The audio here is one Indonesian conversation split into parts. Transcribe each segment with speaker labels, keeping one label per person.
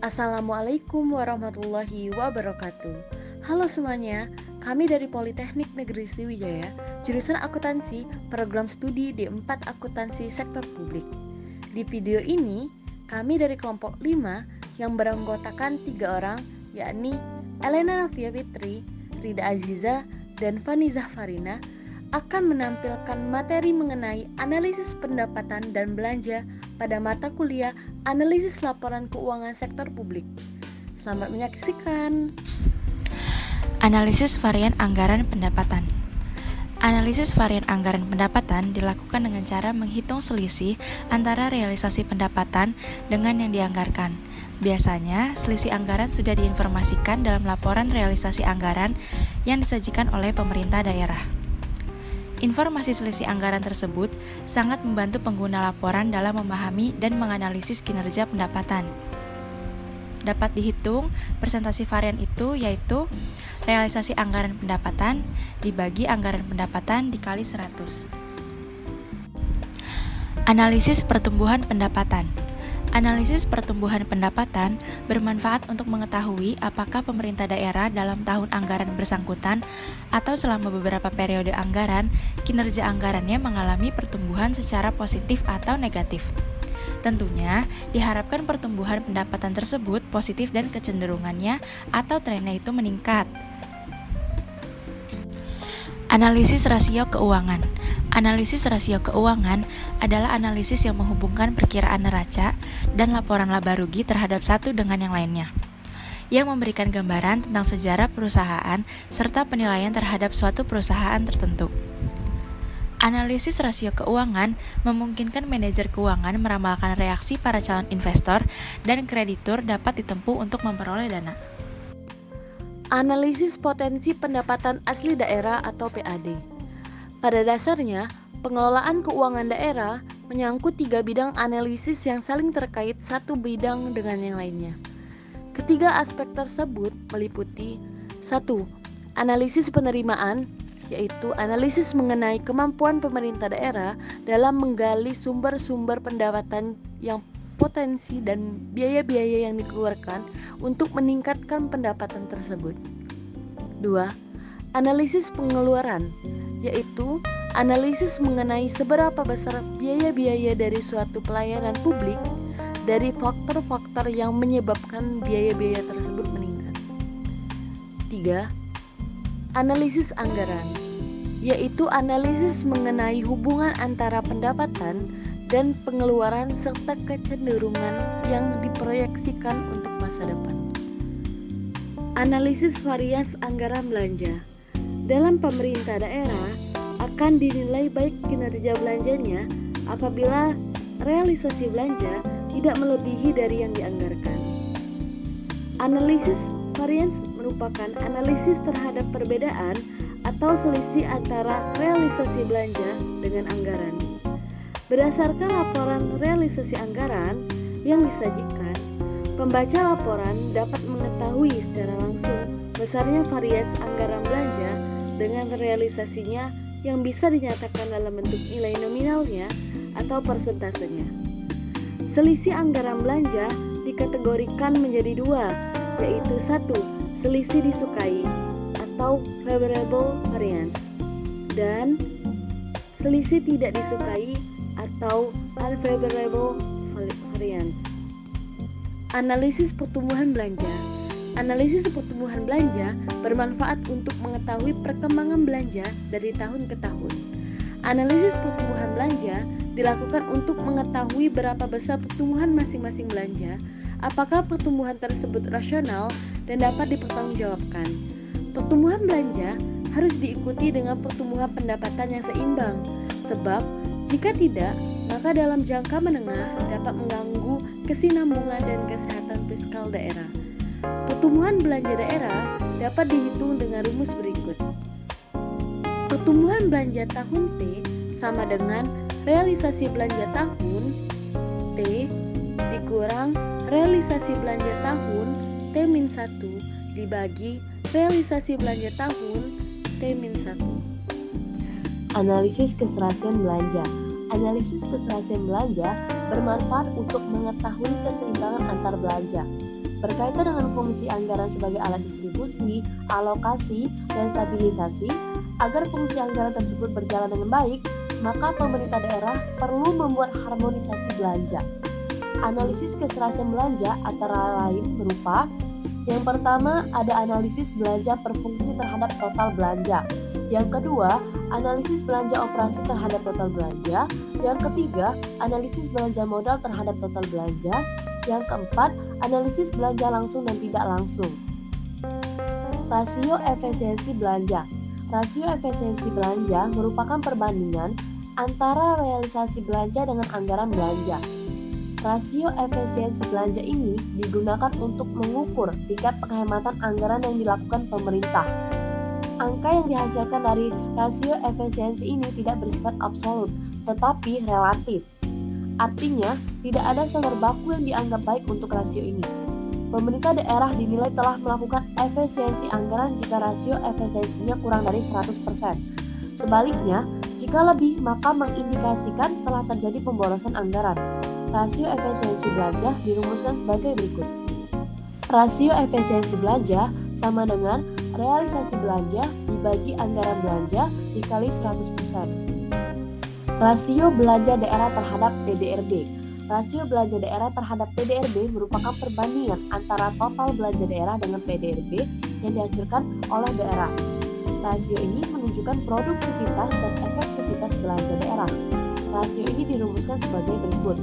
Speaker 1: Assalamualaikum warahmatullahi wabarakatuh. Halo semuanya, kami dari Politeknik Negeri Sriwijaya, jurusan Akuntansi, program studi D4 Akuntansi Sektor Publik. Di video ini, kami dari kelompok 5 yang beranggotakan 3 orang, yakni Elena Navia Fitri, Rida Aziza, dan Faniza Farina, akan menampilkan materi mengenai analisis pendapatan dan belanja pada mata kuliah Analisis Laporan Keuangan Sektor Publik. Selamat menyaksikan.
Speaker 2: Analisis varian anggaran pendapatan. Analisis varian anggaran pendapatan dilakukan dengan cara menghitung selisih antara realisasi pendapatan dengan yang dianggarkan. Biasanya, selisih anggaran sudah diinformasikan dalam laporan realisasi anggaran yang disajikan oleh pemerintah daerah. Informasi selisih anggaran tersebut sangat membantu pengguna laporan dalam memahami dan menganalisis kinerja pendapatan. Dapat dihitung, presentasi varian itu yaitu realisasi anggaran pendapatan dibagi anggaran pendapatan dikali 100. Analisis pertumbuhan pendapatan. Analisis pertumbuhan pendapatan bermanfaat untuk mengetahui apakah pemerintah daerah dalam tahun anggaran bersangkutan atau selama beberapa periode anggaran, kinerja anggarannya mengalami pertumbuhan secara positif atau negatif. Tentunya, diharapkan pertumbuhan pendapatan tersebut positif dan kecenderungannya atau trennya itu meningkat. Analisis rasio keuangan. Analisis rasio keuangan adalah analisis yang menghubungkan perkiraan neraca dan laporan laba rugi terhadap satu dengan yang lainnya, yang memberikan gambaran tentang sejarah perusahaan serta penilaian terhadap suatu perusahaan tertentu. Analisis rasio keuangan memungkinkan manajer keuangan meramalkan reaksi para calon investor dan kreditur dapat ditempuh untuk memperoleh dana.
Speaker 1: Analisis potensi pendapatan asli daerah atau PAD. Pada dasarnya, pengelolaan keuangan daerah menyangkut 3 bidang analisis yang saling terkait satu bidang dengan yang lainnya. Ketiga aspek tersebut meliputi 1. Analisis penerimaan, yaitu analisis mengenai kemampuan pemerintah daerah dalam menggali sumber-sumber pendapatan yang potensi dan biaya-biaya yang dikeluarkan untuk meningkatkan pendapatan tersebut. 2. Analisis pengeluaran, yaitu analisis mengenai seberapa besar biaya-biaya dari suatu pelayanan publik dari faktor-faktor yang menyebabkan biaya-biaya tersebut meningkat. 3. Analisis anggaran, yaitu analisis mengenai hubungan antara pendapatan dan pengeluaran serta kecenderungan yang diproyeksikan untuk masa depan. Analisis varians anggaran belanja. Dalam pemerintah daerah akan dinilai baik kinerja belanjanya apabila realisasi belanja tidak melebihi dari yang dianggarkan. Analisis varians merupakan analisis terhadap perbedaan atau selisih antara realisasi belanja dengan anggaran. Berdasarkan laporan realisasi anggaran yang disajikan, pembaca laporan dapat mengetahui secara langsung besarnya variasi anggaran belanja dengan realisasinya yang bisa dinyatakan dalam bentuk nilai nominalnya atau persentasenya. Selisih anggaran belanja dikategorikan menjadi 2, yaitu 1. Selisih disukai atau favorable variance, dan selisih tidak disukai atau unfavorable variance. Analisis pertumbuhan belanja. Analisis pertumbuhan belanja bermanfaat untuk mengetahui perkembangan belanja dari tahun ke tahun. Analisis pertumbuhan belanja dilakukan untuk mengetahui berapa besar pertumbuhan masing-masing belanja, apakah pertumbuhan tersebut rasional dan dapat dipertanggungjawabkan. Pertumbuhan belanja harus diikuti dengan pertumbuhan pendapatan yang seimbang, sebab jika tidak, maka dalam jangka menengah dapat mengganggu kesinambungan dan kesehatan fiskal daerah. Pertumbuhan belanja daerah dapat dihitung dengan rumus berikut. Pertumbuhan belanja tahun T sama dengan realisasi belanja tahun T dikurang realisasi belanja tahun T-1 dibagi realisasi belanja tahun T-1.
Speaker 3: Analisis keserasian belanja. Analisis keserasian belanja bermanfaat untuk mengetahui keseimbangan antar belanja.
Speaker 1: Berkaitan dengan fungsi anggaran sebagai alat distribusi, alokasi, dan stabilisasi, agar fungsi anggaran tersebut berjalan dengan baik, maka pemerintah daerah perlu membuat harmonisasi belanja. Analisis keserasian belanja antara lain berupa: yang pertama, ada analisis belanja per fungsi terhadap total belanja. Yang kedua, analisis belanja operasi terhadap total belanja. Yang ketiga, analisis belanja modal terhadap total belanja. Yang keempat, analisis belanja langsung dan tidak langsung. Rasio efisiensi belanja. Rasio efisiensi belanja merupakan perbandingan antara realisasi belanja dengan anggaran belanja. Rasio efisiensi belanja ini digunakan untuk mengukur tingkat penghematan anggaran yang dilakukan pemerintah. Angka yang dihasilkan dari rasio efisiensi ini tidak bersifat absolut, tetapi relatif. Artinya, tidak ada standar baku yang dianggap baik untuk rasio ini. Pemerintah daerah dinilai telah melakukan efisiensi anggaran jika rasio efisiensinya kurang dari 100%. Sebaliknya, jika lebih, maka mengindikasikan telah terjadi pemborosan anggaran. Rasio efisiensi belanja dirumuskan sebagai berikut. Rasio efisiensi belanja sama dengan realisasi belanja dibagi anggaran belanja dikali 100%. Rasio belanja daerah terhadap PDRB. Rasio belanja daerah terhadap PDRB merupakan perbandingan antara total belanja daerah dengan PDRB yang dihasilkan oleh daerah. Rasio ini menunjukkan produktivitas dan efektivitas belanja daerah. Rasio ini dirumuskan sebagai berikut.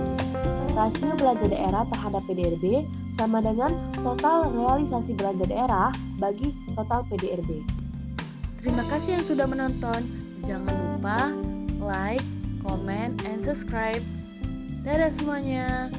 Speaker 1: Rasio belanja daerah terhadap PDRB sama dengan total realisasi belanja daerah bagi total PDRB.
Speaker 3: Terima kasih yang sudah menonton. Jangan lupa like, comment, and subscribe. Dadah semuanya.